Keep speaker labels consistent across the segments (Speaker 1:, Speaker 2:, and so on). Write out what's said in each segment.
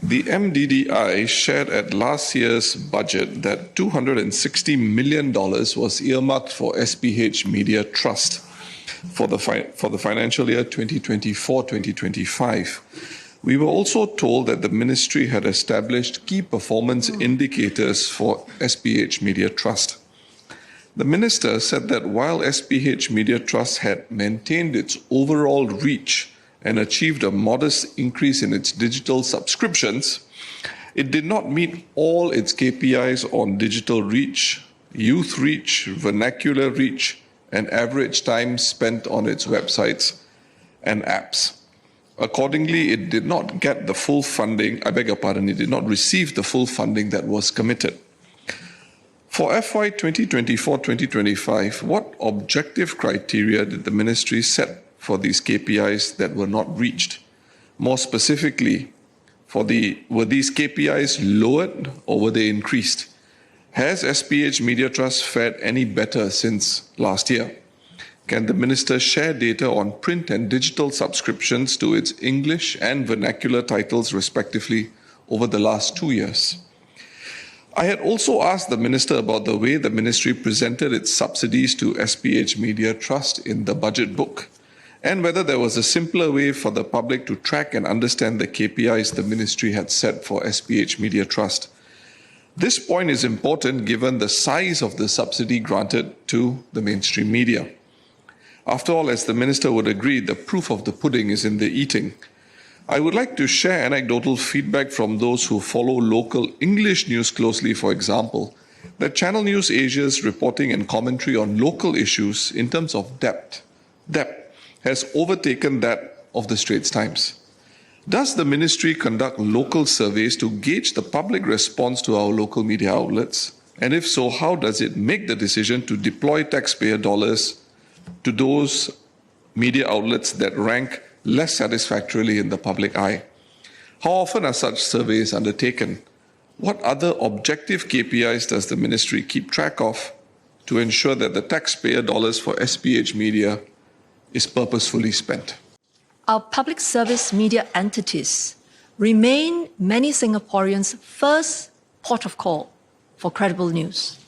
Speaker 1: The mddi shared at last year's budget that $260 million was earmarked for SPH Media Trust for the financial year 2024-2025. We were also told that the ministry had established key performance indicators for SPH Media Trust. The minister said that while SPH Media Trust had maintained its overall reach and achieved a modest increase in its digital subscriptions, it did not meet all its KPIs on digital reach, youth reach, vernacular reach, and average time spent on its websites and apps. Accordingly, it did not get the full funding, it did not receive the full funding that was committed. For FY 2024-2025, what objective criteria did the ministry set for these KPIs that were not reached? More specifically, were these KPIs lowered or were they increased? Has SPH Media Trust fared any better since last year? Can the minister share data on print and digital subscriptions to its English and vernacular titles, respectively, over the last 2 years? I had also asked the minister about the way the ministry presented its subsidies to SPH Media Trust in the budget book, and whether there was a simpler way for the public to track and understand the KPIs the ministry had set for SPH Media Trust. This point is important given the size of the subsidy granted to the mainstream media. After all, as the minister would agree, the proof of the pudding is in the eating. I would like to share anecdotal feedback from those who follow local English news closely, for example, that Channel News Asia's reporting and commentary on local issues in terms of depth has overtaken that of the Straits Times. Does the ministry conduct local surveys to gauge the public response to our local media outlets? And if so, how does it make the decision to deploy taxpayer dollars to those media outlets that rank less satisfactorily in the public eye? How often are such surveys undertaken? What other objective KPIs does the ministry keep track of to ensure that the taxpayer dollars for SPH Media is purposefully spent?
Speaker 2: Our public service media entities remain many Singaporeans' first port of call for credible news.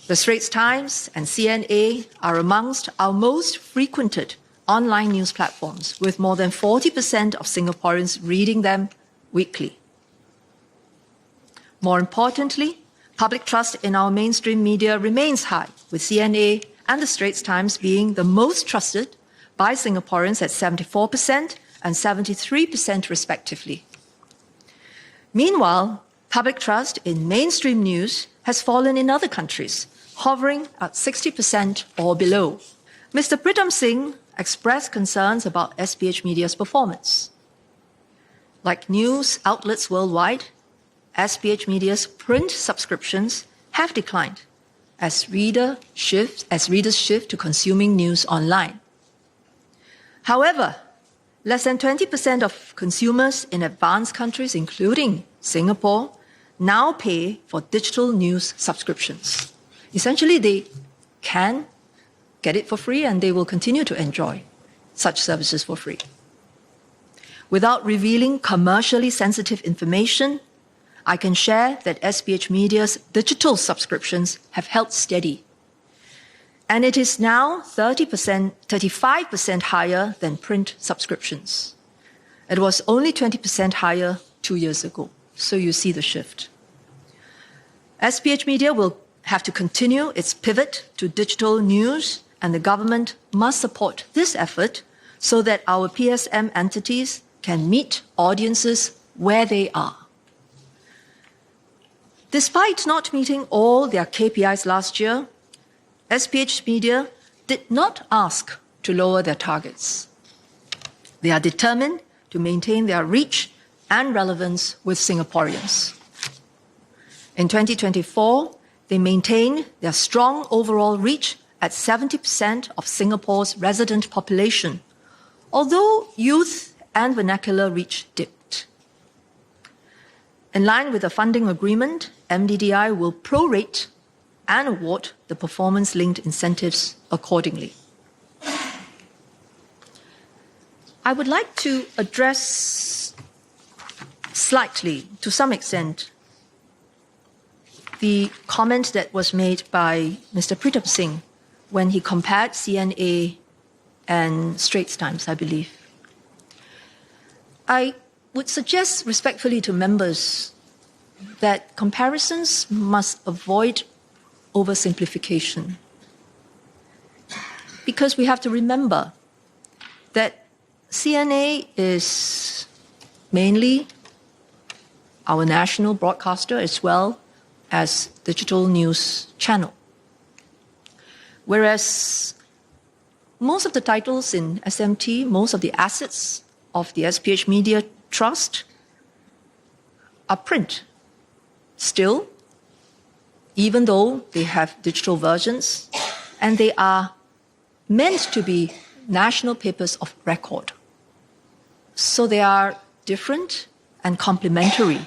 Speaker 2: The Straits Times and CNA are amongst our most frequented online news platforms, with more than 40% of Singaporeans reading them weekly. More importantly, public trust in our mainstream media remains high, with CNA and the Straits Times being the most trusted by Singaporeans at 74% and 73% respectively. Meanwhile, public trust in mainstream news has fallen in other countries, hovering at 60% or below. Mr. Pritam Singh expressed concerns about SPH Media's performance. Like news outlets worldwide, SPH Media's print subscriptions have declined as readers shift to consuming news online. However, less than 20% of consumers in advanced countries, including Singapore, now pay for digital news subscriptions. Essentially, they can get it for free and they will continue to enjoy such services for free. Without revealing commercially sensitive information, I can share that SPH Media's digital subscriptions have held steady. And it is now 35% higher than print subscriptions. It was only 20% higher 2 years ago. So you see the shift. SPH Media will have to continue its pivot to digital news, and the government must support this effort so that our PSM entities can meet audiences where they are. Despite not meeting all their KPIs last year, SPH Media did not ask to lower their targets. They are determined to maintain their reach and relevance with Singaporeans. In 2024, they maintained their strong overall reach at 70% of Singapore's resident population, although youth and vernacular reach dipped. In line with the funding agreement, mddi will prorate and award the performance-linked incentives accordingly. I would like to address slightly, to some extent, the comment that was made by Mr. Pritam Singh when he compared CNA and Straits Times, I believe. I would suggest respectfully to members that comparisons must avoid oversimplification, because we have to remember that CNA is mainly our national broadcaster as well as digital news channel. Whereas most of the titles in SMT, most of the assets of the SPH Media Trust are print. Still, even though they have digital versions, and they are meant to be national papers of record. So they are different and complementary.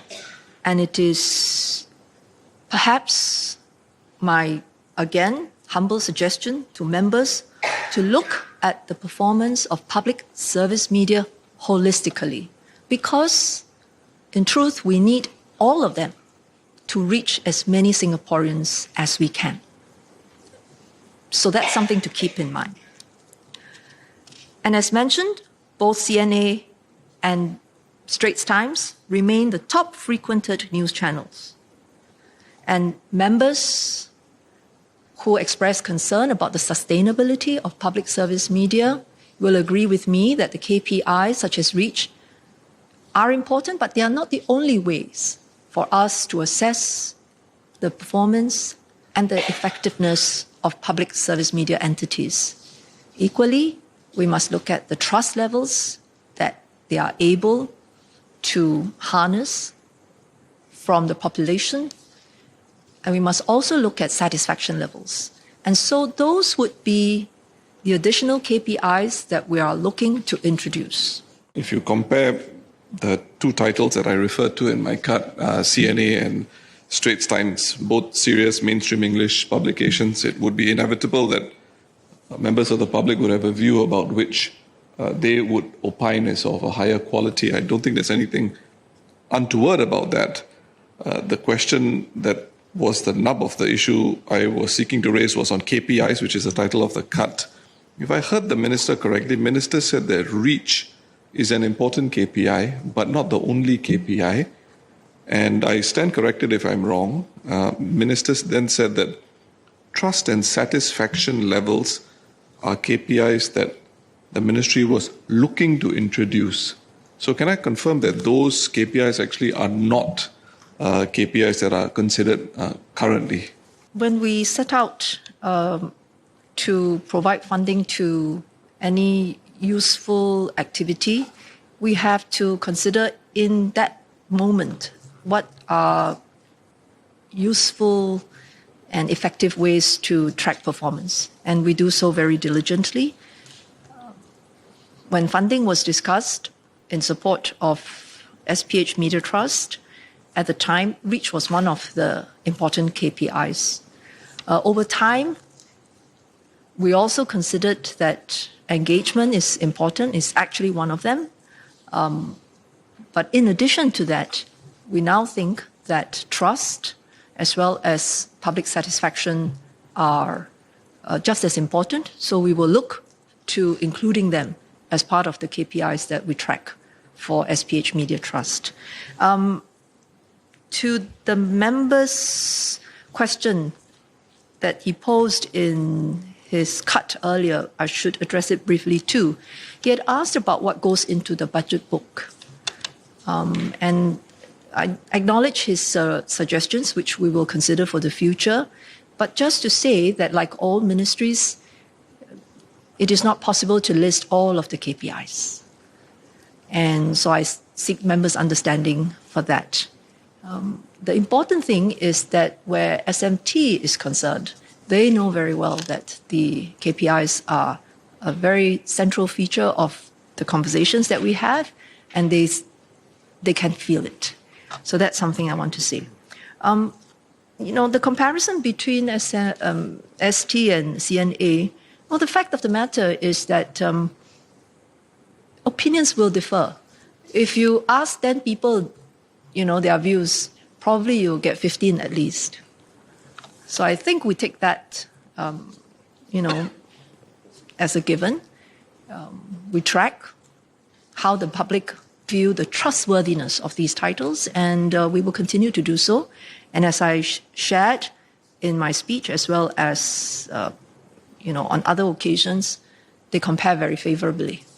Speaker 2: And it is perhaps my, again, humble suggestion to members to look at the performance of public service media holistically, because in truth, we need all of them to reach as many Singaporeans as we can. So that's something to keep in mind. And as mentioned, both CNA and Straits Times remain the top frequented news channels. And members who express concern about the sustainability of public service media will agree with me that the KPIs, such as reach, are important, but they are not the only ways for us to assess the performance and the effectiveness of public service media entities. Equally, we must look at the trust levels that they are able to harness from the population, and we must also look at satisfaction levels. And so those would be the additional KPIs that we are looking to introduce.
Speaker 1: If you compare the two titles that I referred to in my cut, CNA and Straits Times, both serious mainstream English publications, it would be inevitable that members of the public would have a view about which they would opine is of a higher quality. I don't think there's anything untoward about that. The question that was the nub of the issue I was seeking to raise was on KPIs, which is the title of the cut. If I heard the minister correctly, minister said that reach is an important KPI, but not the only KPI. And I stand corrected if I'm wrong. Minister then said that trust and satisfaction levels are KPIs that the ministry was looking to introduce. So can I confirm that those KPIs actually are not KPIs that are considered currently?
Speaker 2: When we set out to provide funding to any useful activity, we have to consider in that moment what are useful and effective ways to track performance. And we do so very diligently. When funding was discussed in support of SPH Media Trust, at the time, reach was one of the important KPIs. Over time, we also considered that engagement is important, is actually one of them. But in addition to that, we now think that trust as well as public satisfaction are just as important. So we will look to including them as part of the KPIs that we track for SPH Media Trust. To the member's question that he posed in his cut earlier, I should address it briefly too. He had asked about what goes into the budget book. And I acknowledge his suggestions, which we will consider for the future. But just to say that, like all ministries, it is not possible to list all of the KPIs. And so I seek members' understanding for that. The important thing is that where SMT is concerned, they know very well that the KPIs are a very central feature of the conversations that we have, and they can feel it. So that's something I want to say. The comparison between ST and CNA, well, the fact of the matter is that opinions will differ. If you ask 10 people their views, probably you'll get 15 at least. So I think we take that, as a given. We track how the public view the trustworthiness of these titles, and we will continue to do so. And as I shared in my speech, as well as on other occasions, they compare very favorably.